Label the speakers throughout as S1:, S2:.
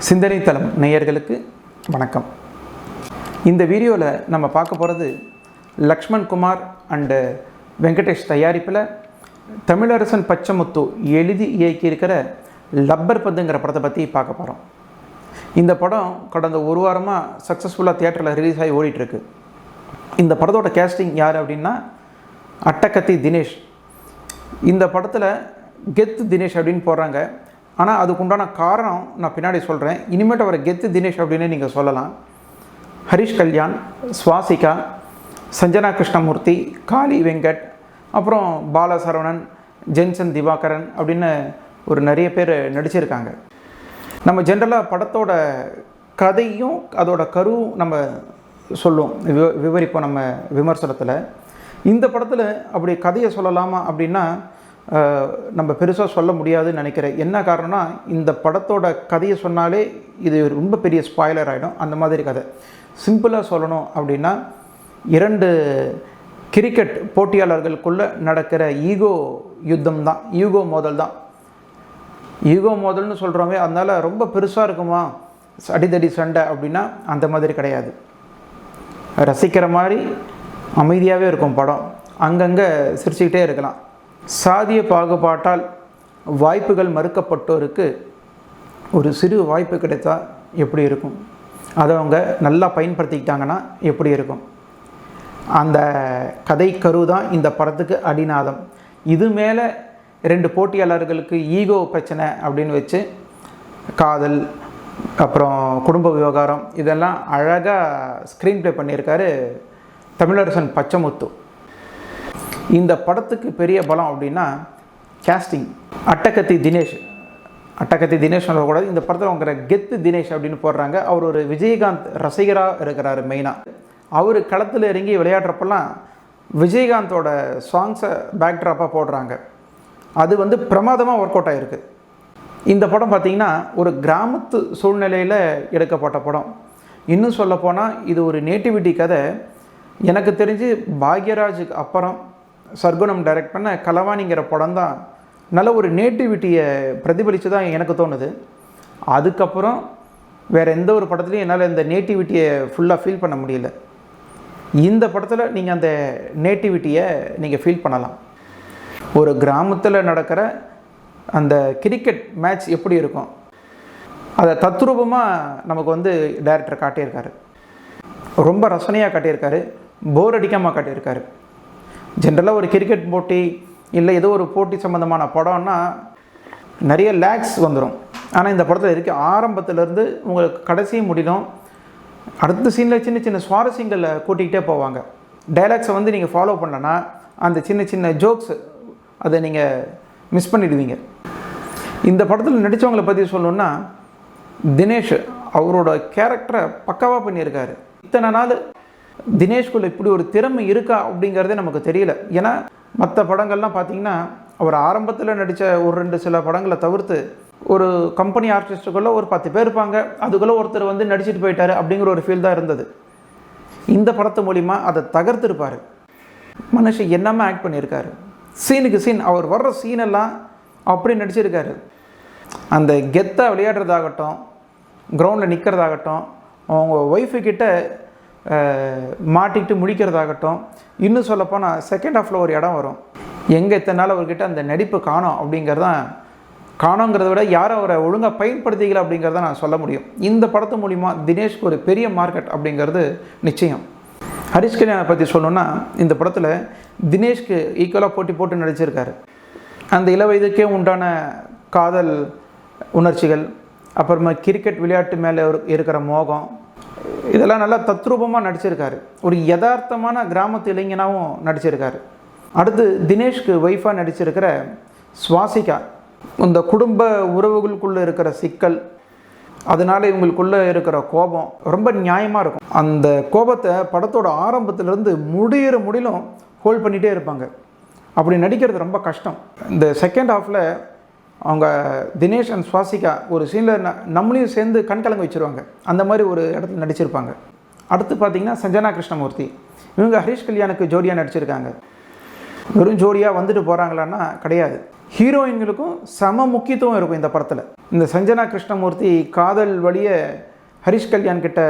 S1: சிந்தனை தளம் நேயர்களுக்கு வணக்கம். இந்த வீடியோவில் நம்ம பார்க்க போகிறது லக்ஷ்மண் குமார் அண்டு வெங்கடேஷ் தயாரிப்பில் தமிழரசன் பச்சமுத்து எழுதி இயக்கியிருக்கிற லப்பர் பந்துங்கிற படத்தை பற்றி பார்க்க போகிறோம். இந்த படம் கடந்த ஒரு வாரமாக சக்ஸஸ்ஃபுல்லாக தியேட்டரில் ரிலீஸ் ஆகி ஓடிட்டுருக்கு. இந்த படத்தோட கேஸ்டிங் யார் அப்படின்னா அட்டகத்தி தினேஷ். இந்த படத்தில் கெத்து தினேஷ் அப்படின்னு போடுறாங்க. ஆனால் அதுக்குண்டான காரணம் நான் பின்னாடி சொல்கிறேன். இனிமேட்டு அவரை கெத்து தினேஷ் அப்படின்னு நீங்கள் சொல்லலாம். ஹரிஷ் கல்யாண், சுவாசிகா, சஞ்சனா கிருஷ்ணமூர்த்தி, காளி வெங்கட், அப்புறம் பாலசரவணன், ஜென்சன் திவாகரன் அப்படின்னு ஒரு நிறைய பேர் நடிச்சிருக்காங்க. நம்ம ஜென்ரலாக படத்தோட கதையும் அதோட கருவும் நம்ம சொல்லுவோம், விவரிப்போம் நம்ம விமர்சனத்தில். இந்த படத்தில் அப்படி கதையை சொல்லலாமா அப்படின்னா நம்ம பெருசாக சொல்ல முடியாதுன்னு நினைக்கிறேன். என்ன காரணம்னா, இந்த படத்தோட கதையை சொன்னாலே இது ரொம்ப பெரிய ஸ்பாய்லர் ஆகிடும். அந்த மாதிரி கதை சிம்பிளாக சொல்லணும் அப்படின்னா, இரண்டு கிரிக்கெட் போட்டியாளர்களுக்குள்ளே நடக்கிற ஈகோ யுத்தம் தான், ஈகோ மோதல் தான். ஈகோ மோதல்னு சொல்கிறோமே, அதனால் ரொம்ப பெருசாக இருக்குமா அடிதடி சண்டை அப்படின்னா அந்த மாதிரி கிடையாது. ரசிக்கிற மாதிரி அமைதியாகவே இருக்கும் படம். அங்கங்கே சிரிச்சுக்கிட்டே இருக்கலாம். சாதிய பாகுபாட்டால் வாய்ப்புகள் மறுக்கப்பட்டோருக்கு ஒரு சிறு வாய்ப்பு கிடைத்தா எப்படி இருக்கும், அதை அவங்க நல்லா பயன்படுத்திக்கிட்டாங்கன்னா எப்படி இருக்கும், அந்த கதை கரு தான் இந்த படத்துக்கு அடிநாதம். இது மேலே ரெண்டு போட்டியாளர்களுக்கு ஈகோ பிரச்சனை அப்படின்னு வச்சு காதல், அப்புறம் குடும்ப விவகாரம், இதெல்லாம் அழகாக ஸ்க்ரீன் ப்ளே பண்ணியிருக்காரு தமிழரசன் பச்சமுத்து. இந்த படத்துக்கு பெரிய பலம் அப்படின்னா கேஸ்டிங். அட்டகத்தி தினேஷ் சொல்லக்கூடாது, இந்த படத்தில் அவங்க கெத்து தினேஷ் அப்படின்னு போடுறாங்க. அவர் ஒரு விஜயகாந்த் ரசிகராக இருக்கிறார். மெயினாக அவர் களத்தில் இறங்கி விளையாடுறப்பெல்லாம் விஜயகாந்தோட சாங்ஸை பேக்ட்ராப்பாக போடுறாங்க. அது பிரமாதமாக ஒர்க் அவுட் ஆகிருக்கு. இந்த படம் பார்த்திங்கன்னா ஒரு கிராமத்து சூழ்நிலையில் எடுக்கப்பட்ட படம். இன்னும் சொல்லப்போனால் இது ஒரு நேட்டிவிட்டி கதை. எனக்கு தெரிஞ்சு பாக்யராஜுக்கு அப்புறம் சர்க்குணம் டைரக்ட் பண்ண கலவாணிங்கிற படம் தான் நல்ல ஒரு நேட்டிவிட்டியை பிரதிபலித்து தான் எனக்கு தோணுது. அதுக்கப்புறம் வேறு எந்த ஒரு படத்துலையும் என்னால் இந்த நேட்டிவிட்டியை ஃபுல்லாக ஃபீல் பண்ண முடியல. இந்த படத்தில் நீங்கள் அந்த நேட்டிவிட்டியை நீங்கள் ஃபீல் பண்ணலாம். ஒரு கிராமத்தில் நடக்கிற அந்த கிரிக்கெட் மேட்ச் எப்படி இருக்கும், அதை தத்ரூபமாக நமக்கு டைரக்டர் காட்டியிருக்காரு. ரொம்ப ரசனையாக காட்டியிருக்காரு, போர் அடிக்காமல் காட்டியிருக்காரு. ஜென்ரலாக ஒரு கிரிக்கெட் போட்டி இல்லை ஏதோ ஒரு போட்டி சம்மந்தமான படம்னா நிறைய லேக்ஸ் வந்துடும். ஆனால் இந்த படத்தில் இருக்க ஆரம்பத்துலேருந்து உங்களுக்கு கடைசியும் முடியும். அடுத்த சீனில் சின்ன சின்ன சுவாரஸ்யங்களை கூட்டிகிட்டே போவாங்க. டைலாக்ஸை நீங்கள் ஃபாலோ பண்ணலன்னா அந்த சின்ன சின்ன ஜோக்ஸ் அதை நீங்கள் மிஸ் பண்ணிடுவீங்க. இந்த படத்தில் நடித்தவங்களை பற்றி சொல்லணுன்னா, தினேஷ் அவரோட கேரக்டரை பக்காவாக பண்ணியிருக்காரு. இத்தனை நாள் தினேஷ்குள்ளே இப்படி ஒரு திறமை இருக்கா அப்படிங்கிறதே நமக்கு தெரியல. ஏன்னா மற்ற படங்கள்லாம் பார்த்திங்கன்னா அவர் ஆரம்பத்தில் நடித்த ஒரு ரெண்டு சில படங்களை தவிர்த்து ஒரு கம்பெனி ஆர்டிஸ்ட்டுக்குள்ளே ஒரு 10 பேர் இருப்பாங்க, அதுக்குள்ளே ஒருத்தர் நடிச்சிட்டு போயிட்டார் அப்படிங்கிற ஒரு ஃபீல் தான் இருந்தது. இந்த படத்து மூலிமா அதை தகர்த்துருப்பார். மனுஷன் என்னமா ஆக்ட் பண்ணியிருக்காரு. சீனுக்கு சீன் அவர் வர்ற சீனெல்லாம் அப்படி நடிச்சிருக்காரு. அந்த கெத்தாக விளையாடுறதாகட்டும், கிரவுண்டில் நிற்கிறதாகட்டும், அவங்க ஒய்ஃபுக்கிட்ட மாட்டிக்கிட்டு முடிக்கிறதாகட்டும், இன்னும் சொல்லப்போனால் செகண்ட் ஹாஃபில் ஒரு இடம் வரும், எங்கே இத்தனை நாள் அவர்கிட்ட அந்த நடிப்பு காணோம் அப்படிங்கிறதான், காணோங்கிறத விட யாரும் அவரை ஒழுங்காக பயன்படுத்திக்கல அப்படிங்கிறத நான் சொல்ல முடியும். இந்த படத்து மூலிமா தினேஷ்க்கு ஒரு பெரிய மார்க்கெட் அப்படிங்கிறது நிச்சயம். ஹரிஷ் கல்யாணை பற்றி சொல்லணுன்னா, இந்த படத்தில் தினேஷ்க்கு ஈக்குவலாக போட்டி போட்டு நடிச்சிருக்காரு. அந்த இளவயதுக்கே உண்டான காதல் உணர்ச்சிகள், அப்புறமா கிரிக்கெட் விளையாட்டு மேலே இருக்கிற மோகம், இதெல்லாம் நல்லா தத்ரூபமாக நடிச்சிருக்காரு. ஒரு யதார்த்தமான கிராமத்து இளைஞனாகவும் நடிச்சிருக்காரு. அடுத்து தினேஷ்க்கு ஒய்ஃபாக நடிச்சிருக்கிற சுவாசிகா, இந்த குடும்ப உறவுகளுக்குள்ளே இருக்கிற சிக்கல், அதனால் இவங்களுக்குள்ளே இருக்கிற கோபம் ரொம்ப நியாயமாக இருக்கும். அந்த கோபத்தை படத்தோட ஆரம்பத்திலேருந்து முடிகிற முடிலும் ஹோல்ட் பண்ணிகிட்டே இருப்பாங்க. அப்படி நடிக்கிறது ரொம்ப கஷ்டம். இந்த செகண்ட் ஹாஃபில் அவங்க தினேஷ் அண்ட் சுவாசிகா ஒரு சீனில் நம்மளையும் சேர்ந்து கண்கலங்க வச்சுருவாங்க. அந்த மாதிரி ஒரு இடத்துல நடிச்சிருப்பாங்க. அடுத்து பார்த்திங்கன்னா சஞ்சனா கிருஷ்ணமூர்த்தி, இவங்க ஹரிஷ் கல்யாணுக்கு ஜோடியாக நடிச்சிருக்காங்க. வெறும் ஜோடியாக வந்துட்டு போகிறாங்களான்னா கிடையாது. ஹீரோயின்களுக்கும் சம முக்கியத்துவம் இருக்கும் இந்த படத்தில். இந்த சஞ்சனா கிருஷ்ணமூர்த்தி காதல் வழிய ஹரிஷ் கல்யாண் கிட்ட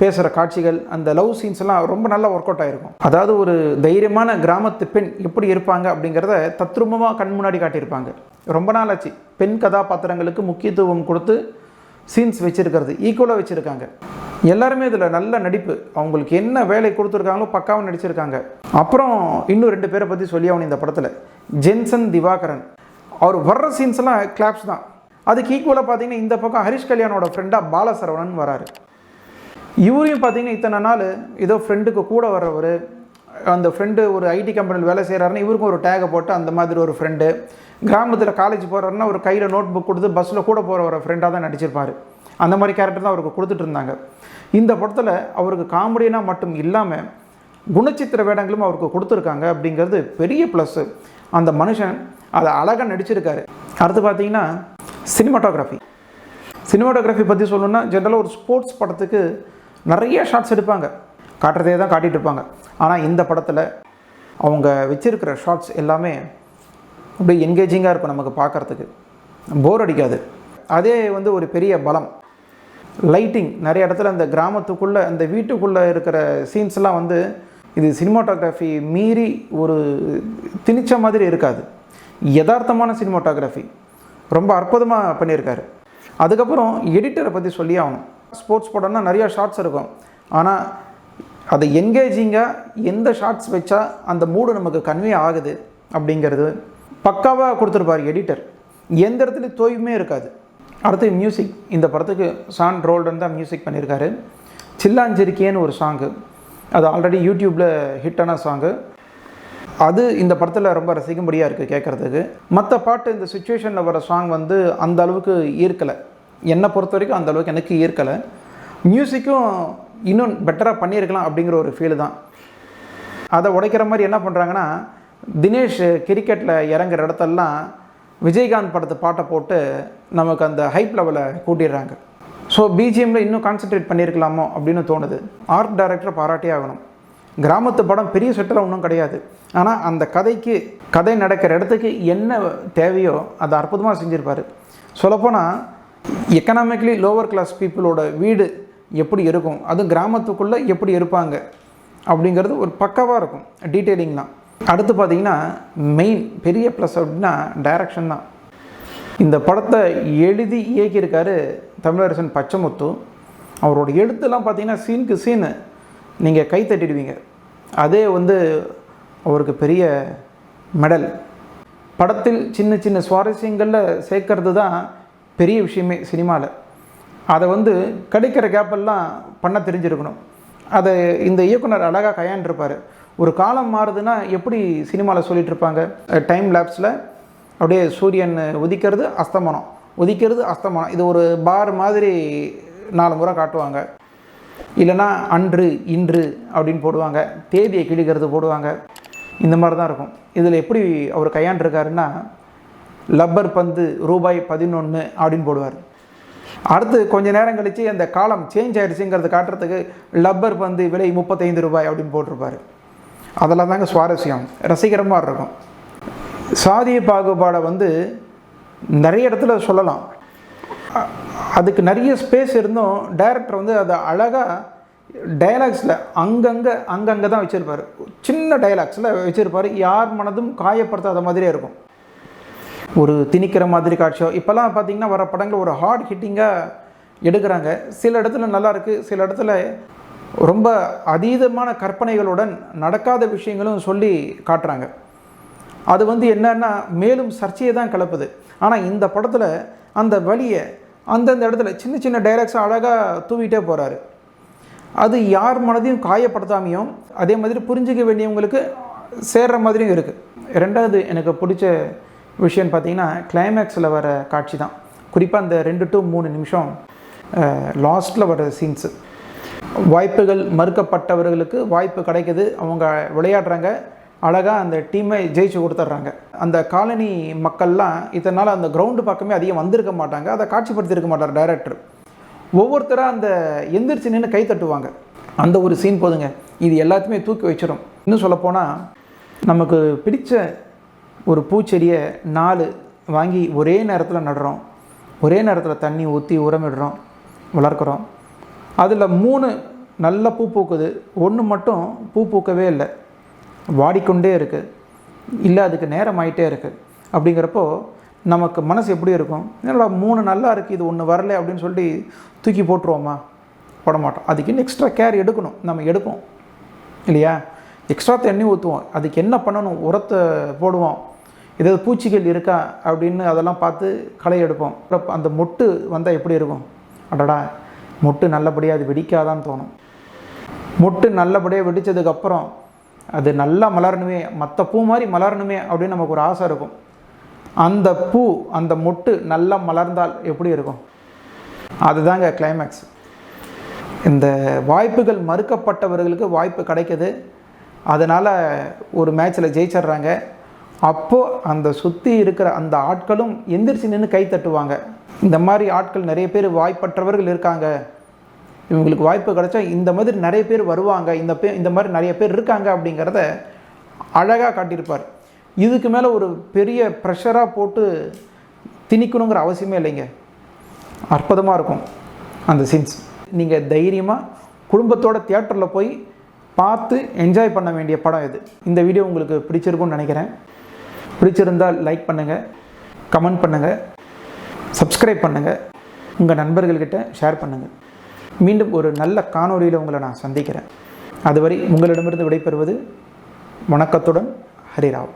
S1: பேசுகிற காட்சிகள், அந்த லவ் சீன்ஸ் எல்லாம் ரொம்ப நல்லா ஒர்க் அவுட் ஆகிருக்கும். அதாவது ஒரு தைரியமான கிராமத்து பெண் எப்படி இருப்பாங்க அப்படிங்கிறத தத்ரூபமாக கண் முன்னாடி காட்டியிருப்பாங்க. ரொம்ப நாள் ஆச்சு பெண் கதாபாத்திரங்களுக்கு முக்கியத்துவம் கொடுத்து சீன்ஸ் வச்சுருக்கிறது, ஈக்குவலாக வச்சுருக்காங்க. எல்லாருமே இதில் நல்ல நடிப்பு, அவங்களுக்கு என்ன வேலை கொடுத்துருக்காங்களோ பக்காவாக நடிச்சிருக்காங்க. அப்புறம் இன்னும் 2 பேரை பற்றி சொல்லி ஆகணும் இந்த படத்தில். ஜென்சன் திவாகரன், அவர் வர்ற சீன்ஸ் எல்லாம் கிளாப்ஸ் தான். அதுக்கு ஈக்குவலாக பார்த்தீங்கன்னா இந்த பக்கம் ஹரிஷ் கல்யாணோட ஃப்ரெண்டாக பாலசரவணன் வராரு. இவரையும் பார்த்தீங்கன்னா இத்தனை நாள் ஏதோ ஃப்ரெண்டுக்கு கூட வர்றவர், அந்த ஃப்ரெண்டு ஒரு ஐடி கம்பெனியில் வேலை செய்கிறாருன்னு இவருக்கும் ஒரு டேகை போட்டு அந்த மாதிரி ஒரு ஃப்ரெண்டு, கிராமத்தில் காலேஜ் போகிறாருன்னா ஒரு கையில் நோட் புக் கொடுத்து பஸ்ஸில் கூட போகிற ஒரு ஃப்ரெண்டாக தான் நடிச்சிருப்பார். அந்த மாதிரி கேரக்டர் தான் அவருக்கு கொடுத்துட்டு இருந்தாங்க. இந்த படத்தில் அவருக்கு காமெடியனாக மட்டும் இல்லாமல் குணச்சித்திர வேடங்களும் அவருக்கு கொடுத்துருக்காங்க அப்படிங்கிறது பெரிய ப்ளஸ்ஸு. அந்த மனுஷன் அதை அழகாக நடிச்சிருக்காரு. அடுத்து பார்த்தீங்கன்னா சினிமாட்டோகிராஃபி பற்றி சொல்லணுன்னா ஜென்ரலாக ஒரு ஸ்போர்ட்ஸ் படத்துக்கு நிறைய ஷாட்ஸ் எடுப்பாங்க, காட்டுறதே தான் காட்டிகிட்டு இருப்பாங்க. ஆனால் இந்த படத்தில் அவங்க வச்சிருக்கிற ஷாட்ஸ் எல்லாமே அப்படியே என்கேஜிங்காக இருக்கும், நமக்கு பார்க்குறதுக்கு போர் அடிக்காது. அதே ஒரு பெரிய பலம். லைட்டிங் நிறைய இடத்துல அந்த கிராமத்துக்குள்ளே அந்த வீட்டுக்குள்ளே இருக்கிற சீன்ஸ்லாம் இது சினிமாட்டோகிராஃபி மீறி ஒரு திணிச்ச மாதிரி இருக்காது, யதார்த்தமான சினிமாட்டோகிராஃபி ரொம்ப அற்புதமாக பண்ணியிருக்காரு. அதுக்கப்புறம் எடிட்டரை பற்றி சொல்லி ஆகணும். ஸ்போர்ட்ஸ் படம்னா நிறையா ஷார்ட்ஸ் இருக்கும், ஆனால் அதை என்கேஜிங்காக எந்த ஷார்ட்ஸ் வச்சா அந்த மூடு நமக்கு கன்வே ஆகுது அப்படிங்கிறது பக்காவாக கொடுத்துருப்பார் எடிட்டர். எந்த இடத்துலையும் தோய்வுமே இருக்காது. அடுத்து மியூசிக். இந்த படத்துக்கு சான் ரோல்டன் தான் மியூசிக் பண்ணியிருக்காரு. சில்லாஞ்சிருக்கேன்னு ஒரு சாங்கு, அது ஆல்ரெடி யூடியூப்பில் ஹிட்டான சாங்கு. அது இந்த படத்தில் ரொம்ப ரசிக்கும்படியாக இருக்குது கேட்குறதுக்கு. மற்ற பாட்டு இந்த சுச்சுவேஷனில் வர சாங் அந்த அளவுக்கு ஈர்க்கலை, என்னை பொறுத்த வரைக்கும் அந்த அளவுக்கு எனக்கு ஈர்க்கலை. மியூசிக்கும் இன்னும் பெட்டராக பண்ணியிருக்கலாம் அப்படிங்கிற ஒரு ஃபீல் தான். அதை உடைக்கிற மாதிரி என்ன பண்ணுறாங்கன்னா, தினேஷ் கிரிக்கெட்டில் இறங்குற இடத்தெல்லாம் விஜயகாந்த் படத்தை பாட்டை போட்டு நமக்கு அந்த ஹைப் லெவலை கூட்டிடுறாங்க. ஸோ பிஜிஎம்மில் இன்னும் கான்சென்ட்ரேட் பண்ணியிருக்கலாமோ அப்படின்னு தோணுது. ஆர்ட் டைரக்டரை பாராட்டே ஆகணும். கிராமத்து படம் பெரிய செட்டில் ஒன்றும் கிடையாது, ஆனால் அந்த கதை நடக்கிற இடத்துக்கு என்ன தேவையோ அதை அற்புதமாக செஞ்சுருப்பார். சொல்லப்போனால் எக்கனாமிக்கலி லோவர் கிளாஸ் பீப்புளோட வீடு எப்படி இருக்கும், அதுவும் கிராமத்துக்குள்ளே எப்படி இருப்பாங்க அப்படிங்கிறது ஒரு பக்காவாக இருக்கும், டீட்டெயிலிங்லாம். அடுத்து பார்த்திங்கன்னா மெயின் பெரிய ப்ளஸ் அப்படின்னா டைரக்ஷன் தான். இந்த படத்தை எழுதி இயக்கியிருக்காரு தமிழரசன் பச்சமுத்து. அவரோட எழுத்துலாம் பார்த்திங்கன்னா சீனுக்கு சீனு நீங்கள் கை தட்டிடுவீங்க. அதே அவருக்கு பெரிய மெடல். படத்தில் சின்ன சின்ன சுவாரஸ்யங்களில் சேர்க்கறது தான் பெரிய விஷயமே சினிமாவில். அதை கிடைக்கிற கேப்பெல்லாம் பண்ண தெரிஞ்சிருக்கணும். அதை இந்த இயக்குனர் அழகாக கையாண்டிருப்பார். ஒரு காலம் மாறுதுன்னா எப்படி சினிமாவில் சொல்லிகிட்டு இருப்பாங்க, டைம் லேப்ஸில் அப்படியே சூரியன் உதிக்கிறது அஸ்தமனம், இது ஒரு பார் மாதிரி 4 முறை காட்டுவாங்க. இல்லைனா அன்று இன்று அப்படின்னு போடுவாங்க, தேதியை கிழிக்கிறது போடுவாங்க. இந்த மாதிரி தான் இருக்கும். இதில் எப்படி அவர் கையாண்டிருக்காருன்னா, லப்பர் பந்து ரூபாய் 11 அப்படின்னு போடுவார். அடுத்து கொஞ்ச நேரம் கழித்து அந்த காலம் சேஞ்ச் ஆகிடுச்சுங்கிறது காட்டுறதுக்கு லப்பர் பந்து விலை 35 ரூபாய் அப்படின்னு போட்டிருப்பார். அதெல்லாம் தாங்க சுவாரஸ்யம், ரசிகரமாக இருக்கும். சாதிய பாகுபாடை நிறைய இடத்துல சொல்லலாம். அதுக்கு நிறைய ஸ்பேஸ் இருந்தும் டைரக்டர் அதை அழகாக டைலாக்ஸில் அங்கங்கே தான் வச்சுருப்பார். சின்ன டைலாக்ஸில் வச்சுருப்பார். யார் மனதும் காயப்படுத்தாத மாதிரியே இருக்கும். ஒரு திணிக்கிற மாதிரி காட்சியோ இப்போல்லாம் பார்த்திங்கன்னா வர படங்கள் ஒரு ஹார்ட் ஹிட்டிங்காக எடுக்கிறாங்க. சில இடத்துல நல்லாயிருக்கு, சில இடத்துல ரொம்ப அதீதமான கற்பனைகளுடன் நடக்காத விஷயங்களும் சொல்லி காட்டுறாங்க. அது என்னன்னா மேலும் சர்ச்சையை தான் கிளப்புது. ஆனால் இந்த படத்தில் அந்த வழியை அந்தந்த இடத்துல சின்ன சின்ன டைலாக்ஸை அழகாக தூவிட்டே போகிறாரு. அது யார் மனதையும் காயப்படுத்தாமையும் அதே மாதிரி புரிஞ்சிக்க வேண்டியவங்களுக்கு சேர்கிற மாதிரியும் இருக்குது. ரெண்டாவது எனக்கு பிடிச்ச விஷயம் பார்த்திங்கன்னா கிளைமேக்ஸில் வர காட்சி தான். குறிப்பாக அந்த 2 to 3 நிமிஷம் லாஸ்ட்டில் வர சீன்ஸு. வாய்ப்புகள் மறுக்கப்பட்டவர்களுக்கு வாய்ப்பு கிடைக்குது, அவங்க விளையாடுறாங்க, அழகாக அந்த டீமை ஜெயிச்சு கொடுத்துட்றாங்க. அந்த காலனி மக்கள்லாம் இதனால் அந்த கிரவுண்டு பக்கமே அதிகம் வந்திருக்க மாட்டாங்க, அதை காட்சிப்படுத்தியிருக்க மாட்டார் டைரக்டர். ஒவ்வொருத்தராக அந்த எந்திரிச்சு நின்று கை தட்டுவாங்க. அந்த ஒரு சீன் போதுங்க, இது எல்லாத்தையுமே தூக்கி வச்சிடும். இன்னும் சொல்லப்போனால் நமக்கு பிடிச்ச ஒரு பூச்செடியை 4 வாங்கி ஒரே நேரத்தில் நடுறோம், ஒரே நேரத்தில் தண்ணி ஊற்றி உரமிடுறோம், வளர்க்குறோம். அதில் 3 நல்ல பூ பூக்குது, 1 மட்டும் பூ பூக்கவே இல்லை, வாடிக்கொண்டே இருக்குது, இல்லை அதுக்கு நேரம் ஆகிட்டே இருக்குது. அப்படிங்கிறப்போ நமக்கு மனசு எப்படி இருக்கும்? என்னடா 3 நல்லா இருக்குது, இது 1 வரலை அப்படின்னு சொல்லி தூக்கி போட்டுருவோமா? போட மாட்டோம். அதுக்கு இன்னும் எக்ஸ்ட்ரா கேர் எடுக்கணும், நம்ம எடுப்போம் இல்லையா? எக்ஸ்ட்ரா தண்ணி ஊற்றுவோம், அதுக்கு என்ன பண்ணணும், உரத்தை போடுவோம், ஏதாவது பூச்சிகள் இருக்கா அப்படின்னு அதெல்லாம் பார்த்து களை எடுப்போம். அந்த மொட்டு வந்தால் எப்படி இருக்கும்? அடடா மொட்டு நல்லபடியாக அது வெடிக்காதான்னு தோணும். மொட்டு நல்லபடியாக வெடித்ததுக்கப்புறம் அது நல்லா மலரணுமே, மற்ற பூ மாதிரி மலரணுமே அப்படின்னு நமக்கு ஒரு ஆசை இருக்கும். அந்த பூ அந்த மொட்டு நல்லா மலர்ந்தால் எப்படி இருக்கும்? அதுதாங்க கிளைமேக்ஸ். இந்த வாய்ப்புகள் மறுக்கப்பட்டவர்களுக்கு வாய்ப்பு கிடைக்குது, அதனால் ஒரு மேட்ச்சில் ஜெயிச்சிட்றாங்க. அப்போது அந்த சுற்றி இருக்கிற அந்த ஆட்களும் எந்திரிச்சு நின்று கை தட்டுவாங்க. இந்த மாதிரி ஆட்கள் நிறைய பேர் வாய்ப்பற்றவர்கள் இருக்காங்க, இவங்களுக்கு வாய்ப்பு கிடைச்சா இந்த மாதிரி நிறைய பேர் வருவாங்க, இந்த மாதிரி நிறைய பேர் இருக்காங்க அப்படிங்கிறத அழகாக காட்டியிருப்பார். இதுக்கு மேலே ஒரு பெரிய ப்ரெஷராக போட்டு திணிக்கணுங்கிற அவசியமே இல்லைங்க. அற்புதமாக இருக்கும் அந்த சீன்ஸ். நீங்கள் தைரியமாக குடும்பத்தோட தியேட்டரில் போய் பார்த்து என்ஜாய் பண்ண வேண்டிய படம் இது. இந்த வீடியோ உங்களுக்கு பிடிச்சிருக்கும்னு நினைக்கிறேன். பிடிச்சிருந்தால் லைக் பண்ணுங்கள், கமெண்ட் பண்ணுங்கள், சப்ஸ்கிரைப் பண்ணுங்கள், உங்கள் நண்பர்கள்கிட்ட ஷேர் பண்ணுங்கள். மீண்டும் ஒரு நல்ல காணொளியில் உங்களை நான் சந்திக்கிறேன். அதுவரை உங்களிடமிருந்து விடைபெறுவது வணக்கத்துடன் ஹரிராவ்.